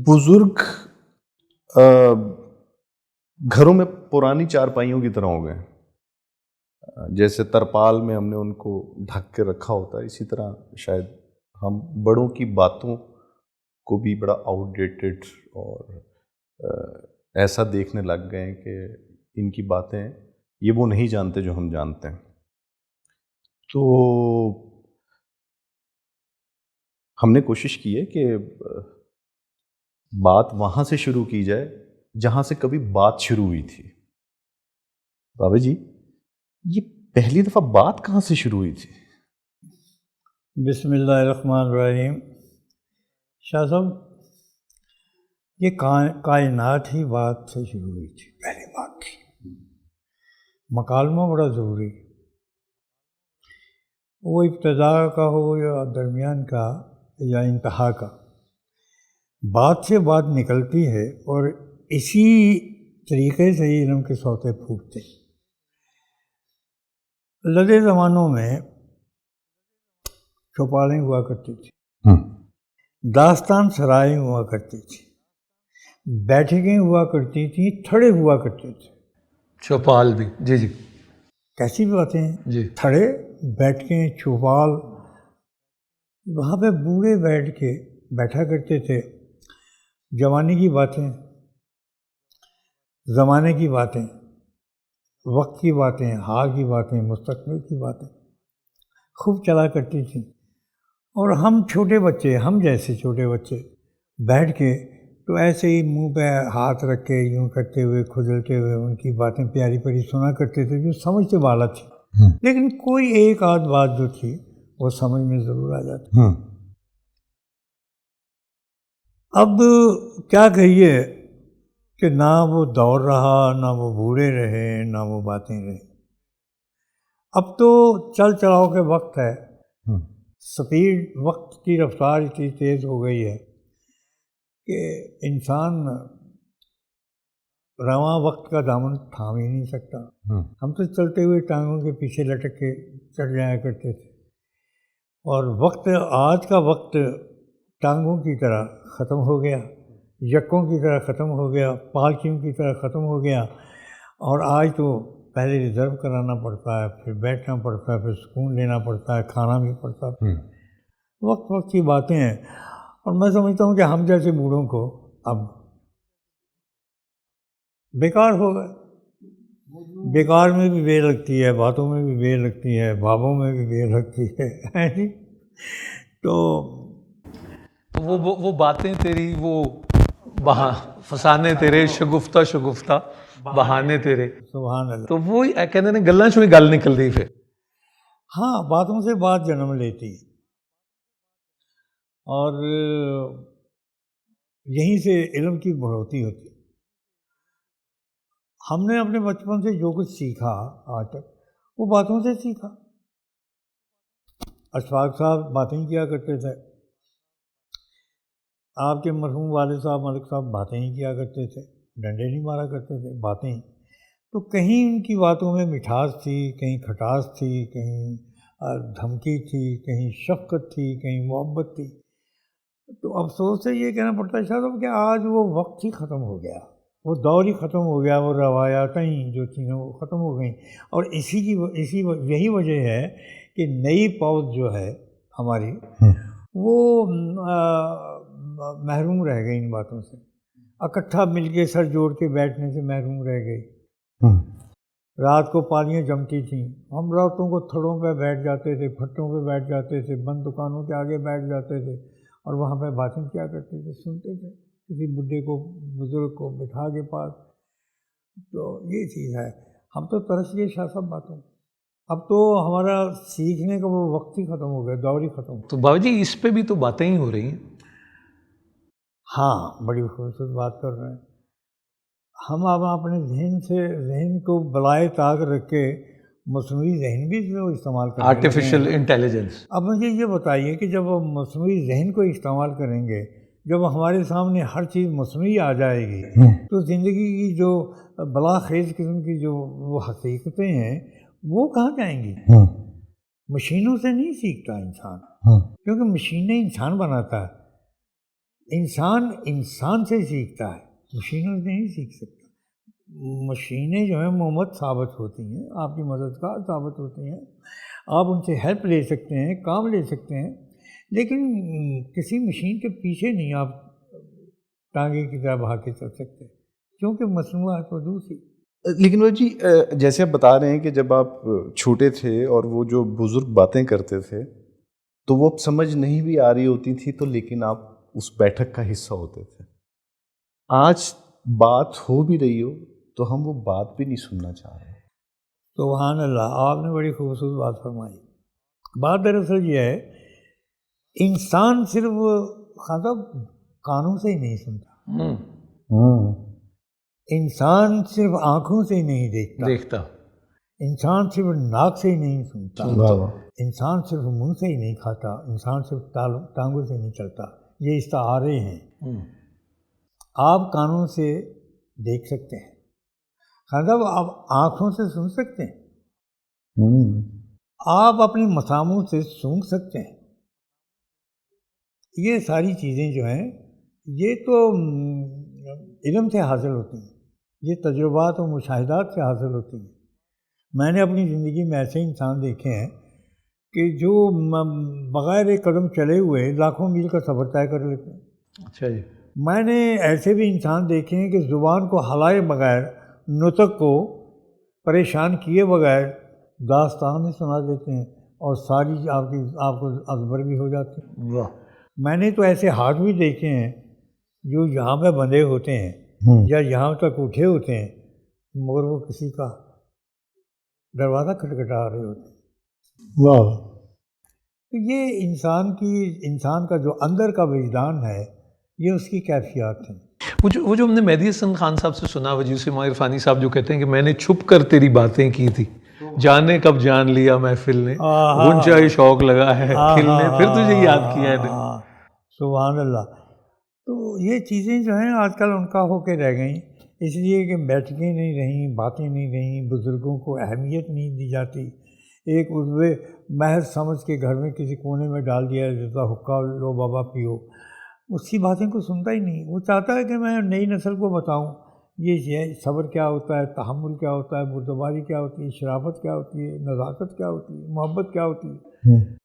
بزرگ گھروں میں پرانی چارپائیوں کی طرح ہو گئے. جیسے ترپال میں ہم نے ان کو ڈھک کے رکھا ہوتا ہے، اسی طرح شاید ہم بڑوں کی باتوں کو بھی بڑا آؤٹ ڈیٹڈ اور ایسا دیکھنے لگ گئے ہیں کہ ان کی باتیں یہ وہ نہیں جانتے جو ہم جانتے ہیں. تو ہم نے کوشش کی ہے کہ بات وہاں سے شروع کی جائے جہاں سے کبھی بات شروع ہوئی تھی. بابا جی، یہ پہلی دفعہ بات کہاں سے شروع ہوئی تھی؟ بسم اللہ الرحمن الرحیم. شاہ صاحب، یہ کائنات ہی بات سے شروع ہوئی تھی. پہلی بات تھی مکالمہ بڑا ضروری، وہ ابتدا کا ہو یا درمیان کا یا انتہا کا، بات سے بات نکلتی ہے اور اسی طریقے سے ہی علم کے سوتے پھوٹتے. لدے زمانوں میں چوپالیں ہوا کرتی تھی، داستان سرائیں ہوا کرتی تھی، بیٹھکیں ہوا کرتی تھیں، تھڑے ہوا کرتے تھے. چوپال بھی؟ جی جی. کیسی باتیں ہیں جی. تھڑے، بیٹھکیں، چوپال. وہاں پہ بوڑھے بیٹھ کے بیٹھا کرتے تھے. جوانی کی باتیں، زمانے کی باتیں، وقت کی باتیں، حال کی باتیں، مستقبل کی باتیں خوب چلا کرتی تھیں. اور ہم چھوٹے بچے، ہم جیسے چھوٹے بچے بیٹھ کے تو ایسے ہی منہ پہ ہاتھ رکھ کے یوں کرتے ہوئے کھجلتے ہوئے ان کی باتیں پیاری پیاری سنا کرتے تھے جو سمجھ سے بالا تھی. لیکن کوئی ایک آدھ بات جو تھی وہ سمجھ میں ضرور آ جاتی. اب کیا کہیے کہ نہ وہ دور رہا، نہ وہ بوڑھے رہے، نہ وہ باتیں رہے. اب تو چل چلاؤ کے وقت ہے، سپیڈ، وقت کی رفتار اتنی تیز ہو گئی ہے کہ انسان رواں وقت کا دامن تھام ہی نہیں سکتا. ہم تو چلتے ہوئے ٹانگوں کے پیچھے لٹک کے چڑھ جایا کرتے تھے، اور وقت، آج کا وقت ٹانگوں کی طرح ختم ہو گیا، یکوں کی طرح ختم ہو گیا، پالکیوں کی طرح ختم ہو گیا. اور آج تو پہلے ریزرو کرانا پڑتا ہے، پھر بیٹھنا پڑتا ہے، پھر سکون لینا پڑتا ہے، کھانا بھی پڑتا ہے. وقت وقت کی باتیں ہیں. اور میں سمجھتا ہوں کہ ہم جیسے بوڑھوں کو اب بیکار ہو گئے. بیکار میں بھی بے لگتی ہے، باتوں میں بھی بے لگتی ہے، بابوں میں بھی بے لگتی ہے. تو وہ باتیں تیری، وہ فسانے تیرے، شگفتہ بہانے تیرے. سبحان اللہ. تو وہ کہتے ہیں گلاں چوں ہی گل نکل دی. پھر ہاں، باتوں سے بات جنم لیتی ہے، اور یہیں سے علم کی بڑھوتی ہوتی ہے. ہم نے اپنے بچپن سے جو کچھ سیکھا آج تک وہ باتوں سے سیکھا. اشفاق صاحب باتیں کیا کرتے تھے، آپ کے مرحوم والد صاحب ملک صاحب باتیں ہی کیا کرتے تھے، ڈنڈے نہیں مارا کرتے تھے، باتیں ہی. تو کہیں ان کی باتوں میں مٹھاس تھی، کہیں کھٹاس تھی، کہیں دھمکی تھی، کہیں شفقت تھی، کہیں محبت تھی. تو افسوس سے یہ کہنا پڑتا ہے شاید کہ آج وہ وقت ہی ختم ہو گیا، وہ دور ہی ختم ہو گیا، وہ روایاتیں جو تھیں وہ ختم ہو گئیں. اور یہی وجہ ہے کہ نئی پود جو ہے ہماری وہ محروم رہ گئی ان باتوں سے. اکٹھا مل کے سر جوڑ کے بیٹھنے سے محروم رہ گئی. رات کو پالیاں جمتی تھیں، ہم راتوں کو تھڑوں پہ بیٹھ جاتے تھے، پھٹوں پہ بیٹھ جاتے تھے، بند دکانوں کے آگے بیٹھ جاتے تھے اور وہاں پہ باتیں کیا کرتے تھے، سنتے تھے کسی بڈھے کو، بزرگ کو بٹھا کے پاس. تو یہ چیز ہے. ہم تو ترس گئے شاہ صاحب باتوں. اب تو ہمارا سیکھنے کا وہ وقت ہی ختم ہو گیا، دور ہی ختم ہو گیا. تو بابا جی اس پہ بھی تو باتیں ہی ہو رہی ہیں. ہاں، بڑی خوبصورت بات کر رہے ہیں. ہم اب اپنے ذہن کو بالائے طاق رکھ کے مصنوعی ذہن بھی جو استعمال کریں، آرٹیفیشل انٹیلیجنس. اب مجھے یہ بتائیے کہ جب ہم مصنوعی ذہن کو استعمال کریں گے، جب ہمارے سامنے ہر چیز مصنوعی آ جائے گی تو زندگی کی جو بلاخیز قسم کی جو وہ حقیقتیں ہیں وہ کہاں جائیں گی؟ مشینوں سے نہیں سیکھتا انسان، کیونکہ مشینیں انسان بناتا ہے. انسان انسان سے سیکھتا ہے، مشینوں سے نہیں سیکھ سکتا۔ مشینیں جو ہیں محمد ثابت ہوتی ہیں، آپ کی مددگار ثابت ہوتی ہیں، آپ ان سے ہیلپ لے سکتے ہیں، کام لے سکتے ہیں، لیکن کسی مشین کے پیچھے نہیں آپ ٹانگے کی طرح بھاگ کے چل سکتے، کیونکہ مصنوعات تو دوسری۔ لیکن وہ جی جیسے آپ بتا رہے ہیں کہ جب آپ چھوٹے تھے اور وہ جو بزرگ باتیں کرتے تھے تو وہ سمجھ نہیں بھی آ رہی ہوتی تھی، تو لیکن آپ اس بیٹھک کا حصہ ہوتے تھے۔ آج بات ہو بھی رہی ہو تو ہم وہ بات بھی نہیں سننا چاہ رہے۔ سبحان اللہ، آپ نے بڑی خوبصورت بات فرمائی۔ بات دراصل یہ ہے، انسان صرف خطب کانوں سے ہی نہیں سنتا، انسان صرف آنکھوں سے ہی نہیں دیکھتا، انسان صرف ناک سے ہی نہیں سنتا، انسان صرف منہ سے ہی نہیں کھاتا، انسان صرف ٹانگوں سے نہیں چلتا۔ یہ استعارے ہیں۔ آپ کانوں سے دیکھ سکتے ہیں، خطب آپ آنکھوں سے سن سکتے ہیں، آپ اپنے مساموں سے سونگھ سکتے ہیں۔ یہ ساری چیزیں جو ہیں یہ تو علم سے حاصل ہوتی ہیں، یہ تجربات و مشاہدات سے حاصل ہوتی ہیں۔ میں نے اپنی زندگی میں ایسے انسان دیکھے ہیں کہ جو بغیر ایک قدم چلے ہوئے لاکھوں میل کا سفر طے کر لیتے ہیں۔ اچھا جی۔ میں نے ایسے بھی انسان دیکھے ہیں کہ زبان کو ہلائے بغیر، نطق کو پریشان کیے بغیر داستانیں سنا دیتے ہیں اور ساری آپ کو ازبر بھی ہو جاتی ہیں۔ واہ۔ میں نے تو ایسے ہاتھ بھی دیکھے ہیں جو یہاں پہ بندھے ہوتے ہیں یا یہاں تک اٹھے ہوتے ہیں، مگر وہ کسی کا دروازہ کھٹکھٹا رہے ہوتے ہیں۔ واہ۔ تو یہ انسان کا جو اندر کا وجدان ہے، یہ اس کی کیفیات ہیں۔ وہ جو ہم نے مہدی حسن خان صاحب سے سنا، وجیہ اسماعیل عرفانی صاحب جو کہتے ہیں کہ میں نے چھپ کر تیری باتیں کی تھی، جانے کب جان لیا محفل نے، غنچہ ہی شوق لگا ہے کھلنے، پھر تجھے یاد کیا ہے دل۔ سبحان اللہ۔ تو یہ چیزیں جو ہیں آج کل ان کا ہو کے رہ گئیں، اس لیے کہ بیٹھکیں نہیں رہیں، باتیں نہیں رہیں، بزرگوں کو اہمیت نہیں دی جاتی۔ ایک عضو محض سمجھ کے گھر میں کسی کونے میں ڈال دیا جیسا حقہ لو بابا پیو، اس کی باتیں کو سنتا ہی نہیں۔ وہ چاہتا ہے کہ میں نئی نسل کو بتاؤں یہ صبر کیا ہوتا ہے، تحمل کیا ہوتا ہے، بردباری کیا ہوتی ہے، شرافت کیا ہوتی ہے، نزاکت کیا ہوتی ہے، محبت کیا ہوتی ہے،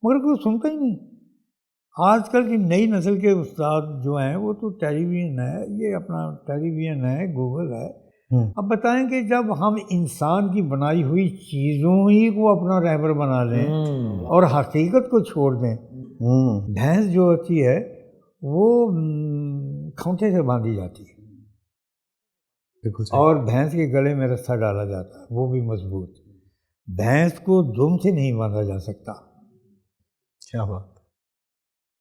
مگر کوئی سنتا ہی نہیں۔ آج کل کی نئی نسل کے استاد جو ہیں وہ تو ٹیلی ویژن ہے، یہ اپنا ٹیلی ویژن ہے، گوگل ہے۔ اب بتائیں کہ جب ہم انسان کی بنائی ہوئی چیزوں ہی کو اپنا رہبر بنا لیں اور حقیقت کو چھوڑ دیں، بھینس جو ہوتی ہے وہ کھونٹے سے باندھی جاتی ہے اور بھینس کے گلے میں رسہ ڈالا جاتا ہے، وہ بھی مضبوط۔ بھینس کو دم سے نہیں باندھا جا سکتا۔ کیا بات۔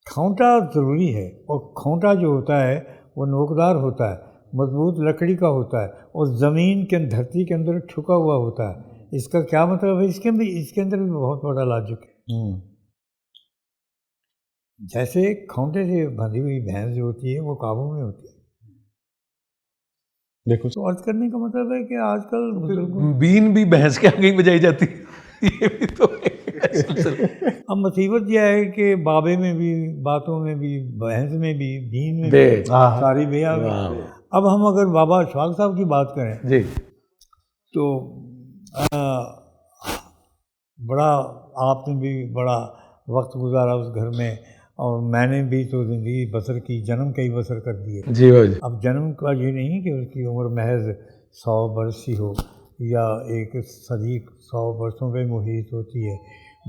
کھونٹا ضروری ہے، اور کھونٹا جو ہوتا ہے وہ نوکدار ہوتا ہے، مضبوط لکڑی کا ہوتا ہے اور زمین کے دھرتی کے اندر ٹھکا ہوا ہوتا ہے۔ اس کا کیا مطلب ہے؟ اس کے اندر بھی بہت بڑا لاجک ہے۔ جیسے کھونٹے سے بندھی ہوئی بھینس جو ہوتی ہے وہ قابو میں ہوتی ہے۔ دیکھو تو عرض کرنے کا مطلب ہے کہ آج کل بین بھی بھینس کے آگے ہی بجائی جاتی ہے، یہ بھی تو اب مصیبت یہ ہے کہ بابے میں بھی، باتوں میں بھی، بحث میں بھی، بین میں بھی ساری بے آ گئی۔ اب ہم اگر بابا اشفاق صاحب کی بات کریں جی تو بڑا آپ نے بھی بڑا وقت گزارا اس گھر میں، اور میں نے بھی تو زندگی بسر کی، جنم کئی بسر کر دیے۔ جی بھائی۔ اب جنم کا یہ نہیں کہ اس کی عمر محض 100 برس ہی ہو یا ایک صدی 100 برسوں پہ محیط ہوتی ہے،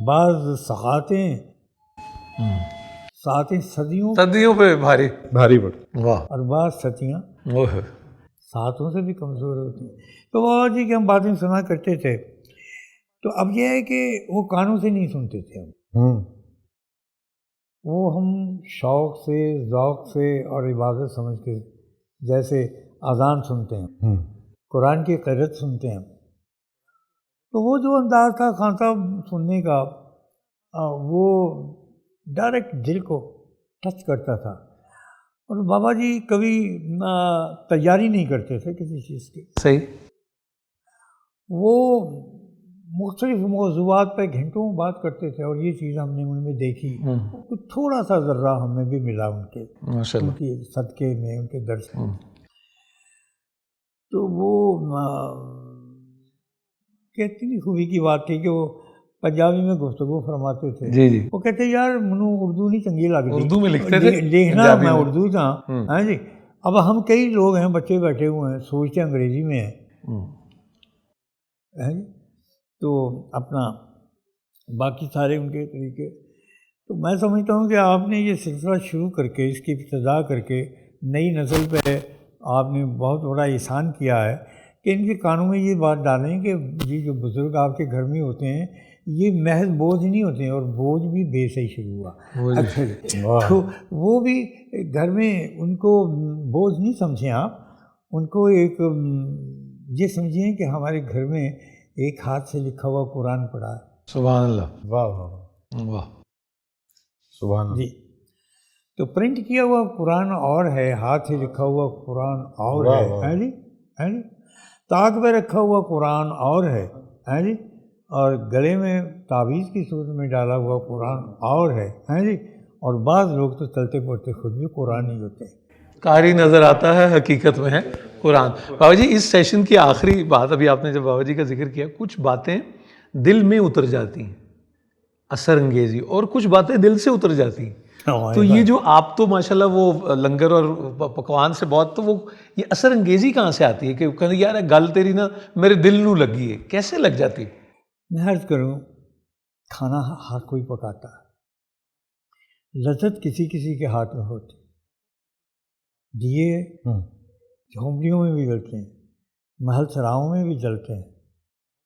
بعض ساعتیں صدیوں پہ بھاری پڑ۔ واہ۔ اور بعض ستیاں ساعتوں سے بھی کمزور ہوتی ہیں۔ تو بابا جی کی ہم باتیں سنا کرتے تھے، تو اب یہ ہے کہ وہ کانوں سے نہیں سنتے تھے ہم، وہ ہم شوق سے، ذوق سے اور عبادت سمجھ کے، جیسے اذان سنتے ہیں، قرآن کی قرأت سنتے ہیں، تو وہ جو انداز تھا خان صاحب سننے کا، وہ ڈائریکٹ دل کو ٹچ کرتا تھا۔ اور بابا جی کبھی تیاری نہیں کرتے تھے کسی چیز کی، صحیح۔ وہ مختلف موضوعات پہ گھنٹوں بات کرتے تھے، اور یہ چیز ہم نے ان میں دیکھی، تھوڑا سا ذرہ ہمیں بھی ملا ان کے، ماشاء ان اللہ. کے صدقے میں، ان کے درس میں. تو وہ کتنی خوبی کی بات تھی کہ وہ پنجابی میں گفتگو فرماتے تھے. جی جی. وہ کہتے یار منو اردو نہیں چنگی لگتی، اردو میں لکھتے تھے، لکھنا میں اردو تھا. ہاں جی. اب ہم کئی لوگ ہیں، بچے بیٹھے ہوئے ہیں، سوچتے انگریزی میں ہیں. تو اپنا باقی سارے ان کے طریقے. تو میں سمجھتا ہوں کہ آپ نے یہ سلسلہ شروع کر کے، اس کی ابتدا کر کے نئی نسل پہ آپ نے بہت بڑا احسان کیا ہے کہ ان کے کانوں میں یہ بات ڈالیں کہ یہ جو بزرگ آپ کے گھر میں ہوتے ہیں یہ محض بوجھ نہیں ہوتے ہیں، اور بوجھ بھی بے سے ہی شروع ہوا. اچھا جی. تو وہ بھی گھر میں ان کو بوجھ نہیں سمجھیں آپ، ان کو ایک یہ سمجھیں کہ ہمارے گھر میں ایک ہاتھ سے لکھا ہوا قرآن پڑھا ہے. سبحان اللہ. واہ واہ واہ. سبحان اللہ. جی. تو پرنٹ کیا ہوا قرآن اور ہے، ہاتھ سے لکھا ہوا قرآن اور ہے جی. ہے جی. طاق پہ رکھا ہوا قرآن اور ہے جی. اور گلے میں تعویذ کی صورت میں ڈالا ہوا قرآن اور ہے جی. اور بعض لوگ تو چلتے پڑتے خود بھی قرآن ہی ہوتے ہیں. قاری نظر آتا ہے، حقیقت میں ہے قرآن. بابا جی اس سیشن کی آخری بات، ابھی آپ نے جب بابا جی کا ذکر کیا، کچھ باتیں دل میں اتر جاتی ہیں اثر انگیزی، اور کچھ باتیں دل سے اتر جاتی ہیں. تو یہ جو آپ تو ماشاءاللہ وہ لنگر اور پکوان سے بہت، تو وہ یہ اثر انگیزی کہاں سے آتی ہے کہ کہتے یار گل تیری نا میرے دل نو لگی ہے، کیسے لگ جاتی؟ میں عرض کروں، کھانا ہر کوئی پکاتا ہے، لذت کسی کسی کے ہاتھ میں ہوتی. دیے جھونپڑیوں میں بھی جلتے ہیں، محل سراؤں میں بھی جلتے ہیں،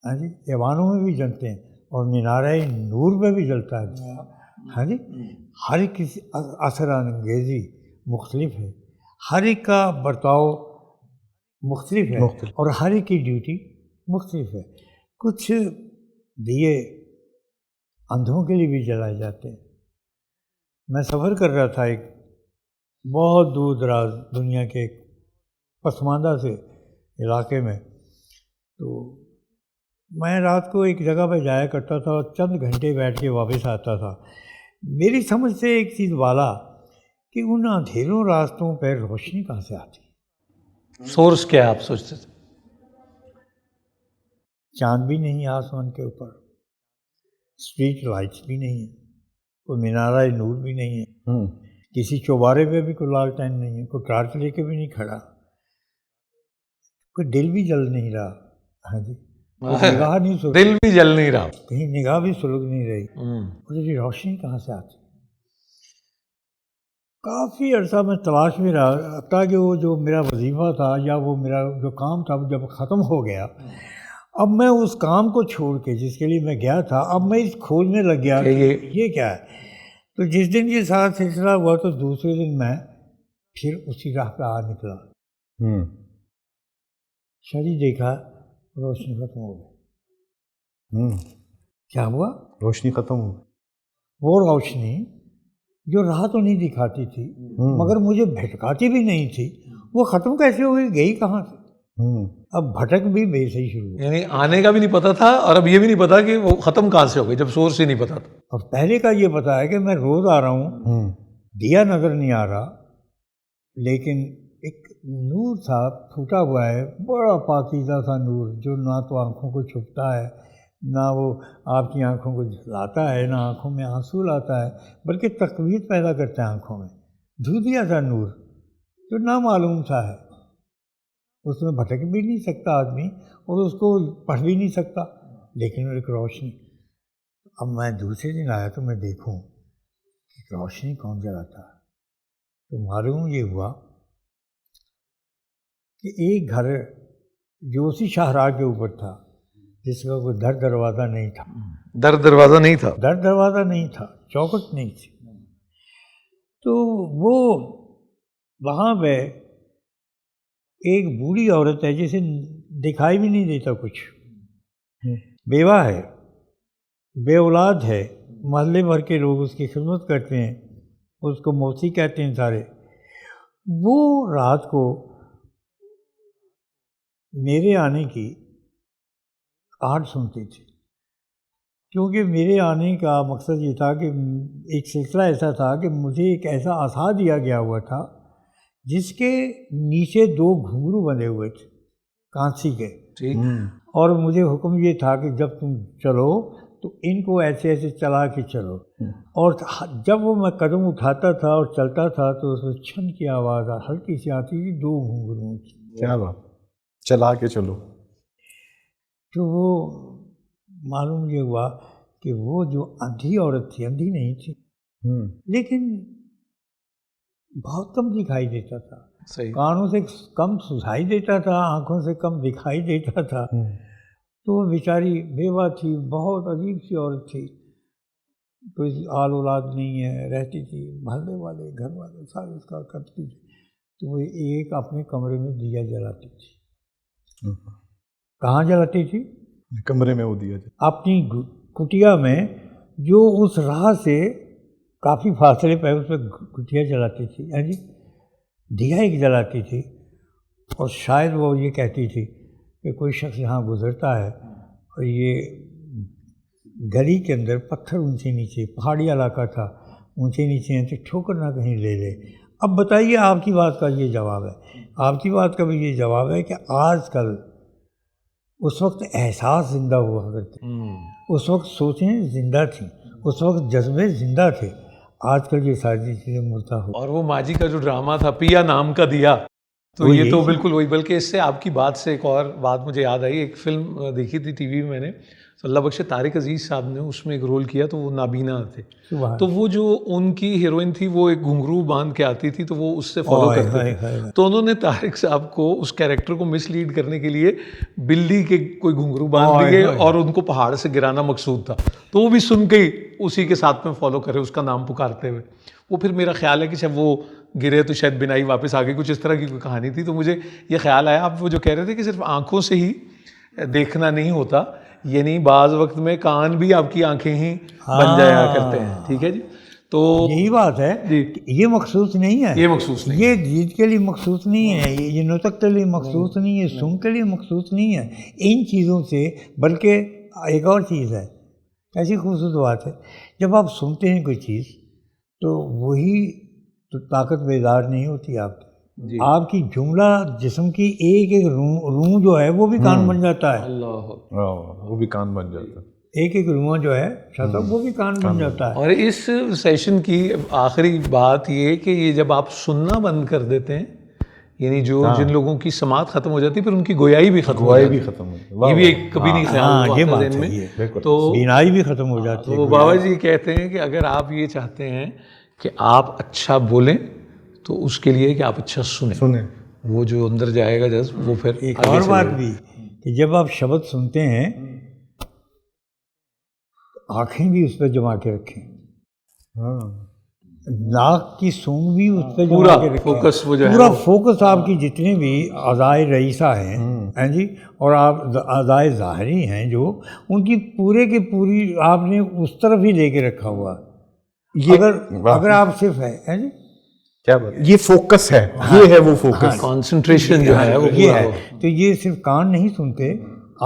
ہاں جی، ایوانوں میں بھی جلتے ہیں، اور مینارہ نور میں بھی جلتا ہے. ہاں جی. ہر ایک کی اثر انگیزی مختلف ہے، ہر ایک کا برتاؤ مختلف ہے، اور ہر ایک کی ڈیوٹی مختلف ہے. کچھ دیے اندھوں کے لیے بھی جلائے جاتے ہیں. میں سفر کر رہا تھا ایک بہت دور دراز دنیا کے ایک پسماندہ سے علاقے میں، تو میں رات کو ایک جگہ پہ جایا کرتا تھا اور چند گھنٹے بیٹھ کے واپس آتا تھا. میری سمجھ سے ایک چیز والا کہ ان اندھیروں راستوں پہ روشنی کہاں سے آتی ہے؟ سورس کیا ہے آپ سوچتے تھے؟ چاند بھی نہیں آسمان کے اوپر، اسٹریٹ لائٹس بھی نہیں ہیں، کوئی مینارہ نور بھی نہیں ہے، کسی چوبارے پہ بھی کوئی لالٹین نہیں ہے، کوئی ٹارچ لے کے بھی نہیں کھڑا، کوئی دل بھی جل نہیں رہا. ہاں جی. نگاہ نہیں سلگ، دل بھی جل نہیں رہا، کہیں نگاہ بھی سلگ نہیں رہی. مجھے روشنی کہاں سے آتی؟ کافی عرصہ میں تلاش میں رہا، حتیٰ کہ وہ جو میرا وظیفہ تھا یا وہ میرا جو کام تھا جب ختم ہو گیا، اب میں اس کام کو چھوڑ کے جس کے لیے میں گیا تھا، اب میں اس کھوجنے لگ گیا کہ یہ کیا ہے. تو جس دن یہ سارا سلسلہ ہوا تو دوسرے دن میں پھر اسی راہ پہ آ نکلا. شری دیکھا روشنی ختم ہو گئی. کیا ہوا؟ روشنی ختم ہو گئی. وہ روشنی جو راہ تو نہیں دکھاتی تھی مگر مجھے بھٹکاتی بھی نہیں تھی، وہ ختم کیسے ہو گئی؟ گئی کہاں سے؟ اب بھٹک بھی بے سے ہی شروع ہو. یعنی آنے کا بھی نہیں پتا تھا، اور اب یہ بھی نہیں پتا کہ وہ ختم کہاں سے ہو گئی جب سورس ہی نہیں پتا تھا. اور پہلے کا یہ پتا ہے کہ میں روز آ رہا ہوں، دیا نظر نہیں آ رہا، لیکن ایک نور تھا پھوٹا ہوا ہے، بڑا پاکیزہ سا نور جو نہ تو آنکھوں کو چھپتا ہے، نہ وہ آپ کی آنکھوں کو جھلاتا ہے، نہ آنکھوں میں آنسو لاتا ہے، بلکہ تقویت پیدا کرتا ہے آنکھوں میں. دھودھیا سا نور جو نامعلوم سا ہے، اس میں بھٹک بھی نہیں سکتا آدمی اور اس کو پڑھ بھی نہیں سکتا، لیکن ایک روشنی. اب میں دوسرے دن آیا تو میں دیکھوں کہ روشنی کون جلاتا ہے، تو معلوم یہ ہوا کہ ایک گھر جو اسی شاہراہ کے اوپر تھا، جس کا کوئی در دروازہ نہیں تھا. دروازہ نہیں تھا، در دروازہ نہیں تھا، چوکھٹ نہیں تھی. تو وہ وہاں پہ ایک بوڑھی عورت ہے جسے دکھائی بھی نہیں دیتا کچھ، بیوہ ہے، بے اولاد ہے، محلے بھر کے لوگ اس کی خدمت کرتے ہیں، اس کو موسی کہتے ہیں سارے. وہ رات کو میرے آنے کی آہٹ سنتی تھی. کیونکہ میرے آنے کا مقصد یہ تھا کہ ایک سلسلہ ایسا تھا کہ مجھے ایک ایسا عصا دیا گیا ہوا تھا جس کے نیچے 2 گھنگرو بندھے ہوئے تھے کانسی کے، ٹھیک، اور مجھے حکم یہ تھا کہ جب تم چلو تو ان کو ایسے ایسے چلا کے چلو، اور جب وہ میں قدم اٹھاتا تھا اور چلتا تھا تو اس میں چھن کی آواز ہلکی سی آتی تھی 2 گھنگروں کی. کیا بات، چلا کے چلو. تو وہ معلوم یہ ہوا کہ وہ جو اندھی عورت تھی، اندھی نہیں تھی لیکن بہت کم دکھائی دیتا تھا، صحیح، کانوں سے کم سنائی دیتا تھا، آنکھوں سے کم دکھائی دیتا تھا. تو وہ بیچاری بیوہ تھی، بہت عجیب سی عورت تھی، کوئی آل اولاد نہیں ہے، رہتی تھی، محلے والے گھر والے سارے اس کا کرتی تھی. تو وہ ایک اپنے کمرے میں دیا جلاتی تھی. کہاں جلاتی تھی؟ کمرے میں وہ دیا جائے. اپنی کٹیا میں، جو اس راہ سے کافی فاصلے پہ اس پہ کٹیا جلاتی تھی، جی دیا ایک جلاتی تھی. اور شاید وہ یہ کہتی تھی کہ کوئی شخص یہاں گزرتا ہے اور یہ گلی کے اندر پتھر اونچے نیچے، پہاڑی علاقہ تھا، اونچے نیچے ہیں تو ٹھوکر نہ کہیں لے لے. اب بتائیے، آپ کی بات کا یہ جواب ہے، آپ کی بات کا بھی یہ جواب ہے کہ آج کل اس وقت احساس زندہ ہوا کرتے، اس وقت سوچیں زندہ تھیں، اس وقت جذبے زندہ تھے. آج کل یہ ساری چیزیں مردہ ہو. اور وہ ماجی کا جو ڈرامہ تھا پیا نام کا دیا، تو یہ تو بالکل وہی. بلکہ اس سے آپ کی بات سے ایک اور بات مجھے یاد آئی. ایک فلم دیکھی تھی ٹی وی میں نے، اللہ بخش طارق عزیز صاحب نے اس میں ایک رول کیا، تو وہ نابینا تھے. تو وہ جو ان کی ہیروئن تھی وہ ایک گھنگرو باندھ کے آتی تھی، تو وہ اس سے فالو کرتے تھے. تو انہوں نے طارق صاحب کو اس کیریکٹر کو مس لیڈ کرنے کے لیے بلی کے کوئی گھنگرو باندھ دیے اور ان کو پہاڑ سے گرانا مقصود تھا. تو وہ بھی سن کے اسی کے ساتھ میں فالو کرے، اس کا نام پکارتے ہوئے. وہ پھر میرا خیال ہے کہ جب وہ گرے تو شاید بنائی واپس آ گئی، کچھ اس طرح کی کوئی کہانی تھی. تو مجھے یہ خیال آیا، آپ وہ جو کہہ رہے تھے کہ صرف آنکھوں سے ہی دیکھنا نہیں ہوتا، یعنی بعض وقت میں کان بھی آپ کی آنکھیں ہی بن جایا کرتے ہیں. ٹھیک ہے جی، تو یہی بات ہے کہ یہ مخصوص نہیں ہے، یہ مخصوص نہیں، یہ جیت کے لیے مخصوص نہیں ہے، یہ نطق کے لیے مخصوص نہیں ہے، سن کے لیے مخصوص نہیں ہے ان چیزوں سے. بلکہ ایک اور چیز ہے، ایسی خوبصورت بات ہے، جب آپ سنتے ہیں کوئی چیز تو وہی تو طاقت بیدار نہیں ہوتی آپ کی، آپ کی جملہ جسم کی ایک ایک روح جو ہے وہ بھی کان بن جاتا ہے. وہ بھی کان بن جاتا ہے، ایک ایک روح جو ہے وہ بھی کان بن جاتا ہے. اور اس سیشن کی آخری بات یہ کہ یہ جب آپ سننا بند کر دیتے ہیں، یعنی جو جن لوگوں کی سماعت ختم ہو جاتی ہے، پھر ان کی گویائی بھی ختم ہو جاتی ہے. یہ بھی ایک کبھی نہیں خیال ہوا ذہن میں، تو بینائی بھی ختم ہو جاتی ہے. تو بابا جی کہتے ہیں کہ اگر آپ یہ چاہتے ہیں کہ آپ اچھا بولیں تو اس کے لیے کہ آپ اچھا سنیں، وہ جو اندر جائے گا جذب وہ پھر. ایک اور بات بھی کہ جب آپ شبد سنتے ہیں آنکھیں بھی اس پہ جما کے رکھیں، ناک کی سونگ بھی اس پہ جما کے رکھیں، فوکس وہ جو ہے پورا فوکس آپ کی جتنے بھی اعضائے رئیسہ ہیں جی، اور آپ اعضائے ظاہری ہیں جو ان کی پورے کے پوری آپ نے اس طرف ہی لے کے رکھا ہوا. اگر آپ صرف ہے جی کیا بات، یہ فوکس ہے، یہ ہے وہ فوکس، کانسنٹریشن جو ہے وہ یہ ہے. تو یہ صرف کان نہیں سنتے،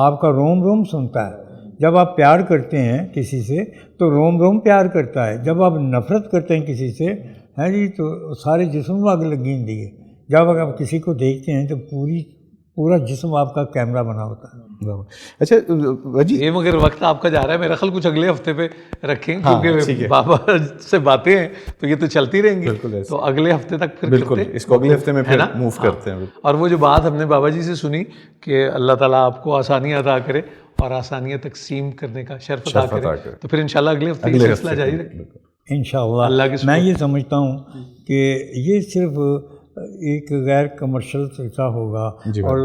آپ کا روم روم سنتا ہے. جب آپ پیار کرتے ہیں کسی سے تو روم روم پیار کرتا ہے، جب آپ نفرت کرتے ہیں کسی سے ہے جی تو سارے جسم میں آگ لگیں دی ہے. جب آپ کسی کو دیکھتے ہیں تو پورا جسم آپ کا کیمرہ بنا ہوتا ہے. اچھا جی، یہ مگر وقت آپ کا جا رہا ہے، میرا خیال کچھ اگلے ہفتے پہ رکھیں کیونکہ بابا سے باتیں ہیں تو یہ تو چلتی رہیں گی، تو اگلے ہفتے تک پھر بالکل اس کو اگلے ہفتے میں پھر موو کرتے ہیں. اور وہ جو بات ہم نے بابا جی سے سنی کہ اللہ تعالیٰ آپ کو آسانیاں عطا کرے اور آسانیاں تقسیم کرنے کا شرف عطا کرے، تو پھر انشاءاللہ اگلے ہفتے یہ سلسلہ جاری رہے انشاءاللہ. میں یہ سمجھتا ہوں کہ یہ صرف ایک غیر کمرشل سلسلہ ہوگا اور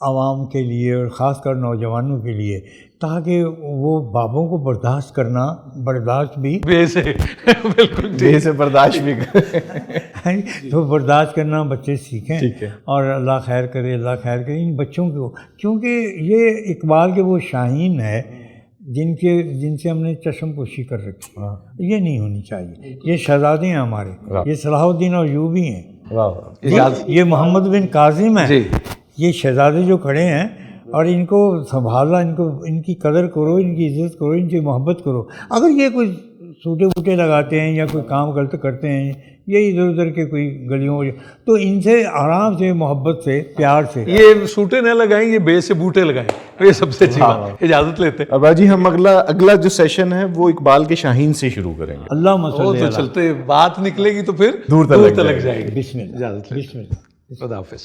عوام کے لیے اور خاص کر نوجوانوں کے لیے، تاکہ وہ بابوں کو برداشت بھی بالکل بے سے برداشت بھی کریں، تو برداشت کرنا بچے سیکھیں. اور اللہ خیر کرے، اللہ خیر کرے ان بچوں کو، کیونکہ یہ اقبال کے وہ شاہین ہے جن سے ہم نے چشم پوشی کر رکھی، یہ نہیں ہونی چاہیے. یہ شہزادے ہیں ہمارے، یہ صلاح الدین ایوبی ہیں، یہ محمد بن کاظم ہیں، یہ شہزادے جو کھڑے ہیں اور ان کو سنبھالنا، ان کی قدر کرو، ان کی عزت کرو، ان کی محبت کرو. اگر یہ کوئی سوٹے ووٹے لگاتے ہیں یا کوئی کام غلط کرتے ہیں، یہ ادھر ادھر کے کوئی گلیوں، تو ان سے آرام سے، محبت سے، پیار سے. یہ سوٹے نہ لگائیں، یہ بے سے بوٹے لگائیں، یہ سب سے اچھی بات. اجازت لیتے ہیں. ابا جی ہم اگلا جو سیشن ہے وہ اقبال کے شاہین سے شروع کریں گے. اللہ وہ مسلم تو چلتے بات نکلے گی تو پھر دور تلک جائے گی. بسم اللہ. اجازت لیتے بسم اللہ. ہیں. خدا حافظ.